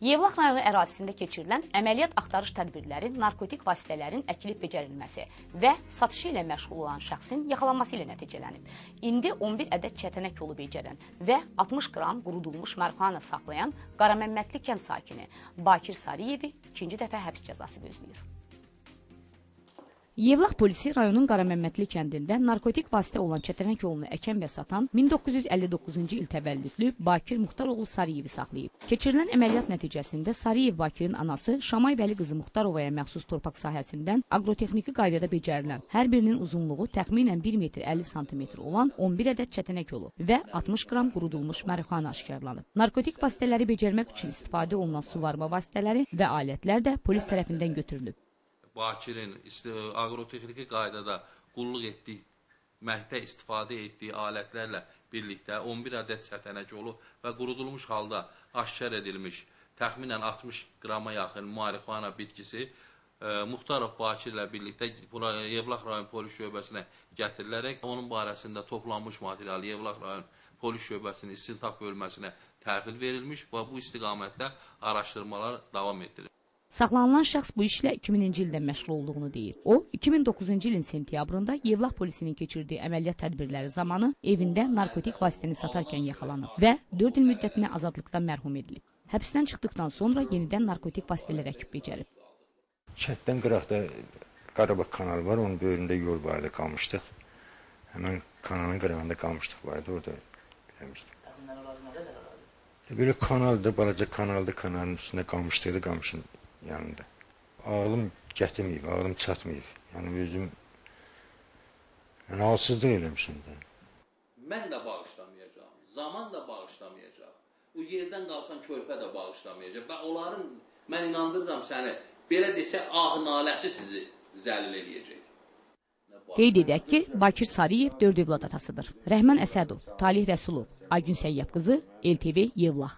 Yevlax rayonu ərazisində keçirilən əməliyyat axtarış tədbirləri narkotik vasitələrin əkilib becərilməsi və satışı ilə məşğul olan şəxsin yaxalanması ilə nəticələnib. İndi 11 ədəd çətənək yolu becərən və 60 qram qurudulmuş marihuana saxlayan Qaraməmmədli kənd sakini Bakir Sariyevi ikinci dəfə həbs cəzası gözləyir. Yevlax polisi rayonun Qaraməmmədli kəndində narkotik vasitə olan çətənək yolunu əkən və satan 1959-cu il təvəllüdlü Bakir Muxtaroğlu Sariyevi saxlayıb. Keçirilən əməliyyat nəticəsində Sariyev Bakirin anası Şamay Vəli qızı Muxtarovaya məxsus torpaq sahəsindən aqrotexniki qaydada becərilən hər birinin uzunluğu təxminən 1 metr 50 sm olan 11 ədəd çətənək yolu və 60 qram qurudulmuş marihuana aşkarlanıb. Narkotik vasitələri becərmək üçün istifadə olunan suvarma vasitələri və alətlər də polis tərəfindən götürülüb. Bakirin aqrotexniki qaydada qulluq etməkdə istifadə etdiyi alətlərlə birlikdə 11 ədəd çətənək yolu və qurudulmuş halda aşkar edilmiş təxminən 60 qrama yaxın marihuana bitkisi Muxtarov Bakir ilə birlikdə Yevlax rayon polis şöbəsinə gətirilərək onun barəsində toplanmış material Yevlax rayon polis şöbəsinin istintaq bölməsinə təhvil verilmiş və bu istiqamətdə araşdırmalar davam etdirilir. Saxlanılan şəxs bu işlə 2000-ci ildə məşğul olduğunu deyir. O, 2009-cu ilin sentyabrında Yevlax polisinin keçirdiyi əməliyyat tədbirləri zamanı evində narkotik vasitəni satarkən yaxalanıb və 4 il müddətinə azadlıqdan mərhum edilib. Həbsdən çıxdıqdan sonra yenidən narkotik vasitələr əkib becərib. Kənddən qıraqda Qarabağ kanalı var, onun böyründə yol vardı, qalmışdıq. Həmən kanalın qırağında qalmışdıq vardı, orada eləmişdik. Böyle kanaldı, balaca kanaldı, kanalın üstündə qalmışdıq, qalmışın yanında. Ağlım gətirməyib, ağlım çatmayıb. Yəni özüm halsızlıq eləmişim də. Mən də bağışlamayacağım, zaman da bağışlamayacaq. O yerdən qalxan körpə də bağışlamayacaq. Və onların, mən inandırıram səni, belə desə ah naləsi sizi zəlil eləyəcək. Qeyd edək ki, Bakir Sariyev 4 övlad atasıdır. Rəhman Əsədov, Talih Rəsulov, Aygün Səyyab qızı, LTV Yevlax.